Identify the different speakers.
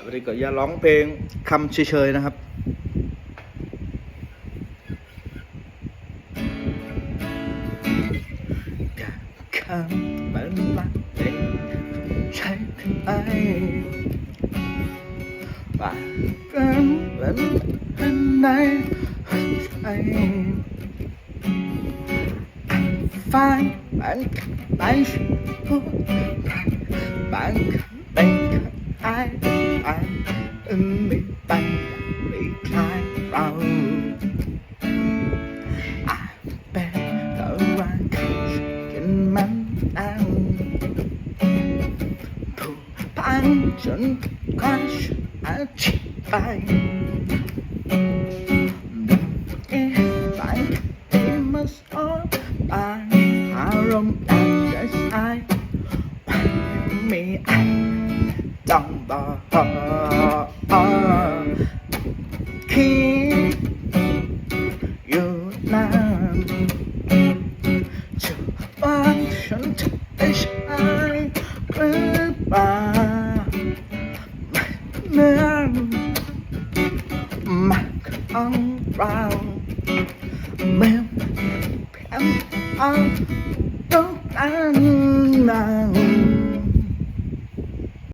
Speaker 1: วันนี้ก็อย่าร้องเพลงคำเฉยๆนะครับคำมันรักเองใช่ไหมปากกันมันเป็นไหนใช่ฟังมันไปพูดบางคำเป็นคำไม่ไปไม่คล้ายเราอาจเป็นแต่ว่าเขากันมันเอาผูกพันจนกว่าจะอธิบายบางทีมันสอนบางอารมณ์อาจจะใช่ไม่อาจต้องบอกคิดอยู่นานจะฟังฉันจะได้ใช่หรือเปล่าเหมือนมันของเราเหมือนเพียงเอาต้องการนาน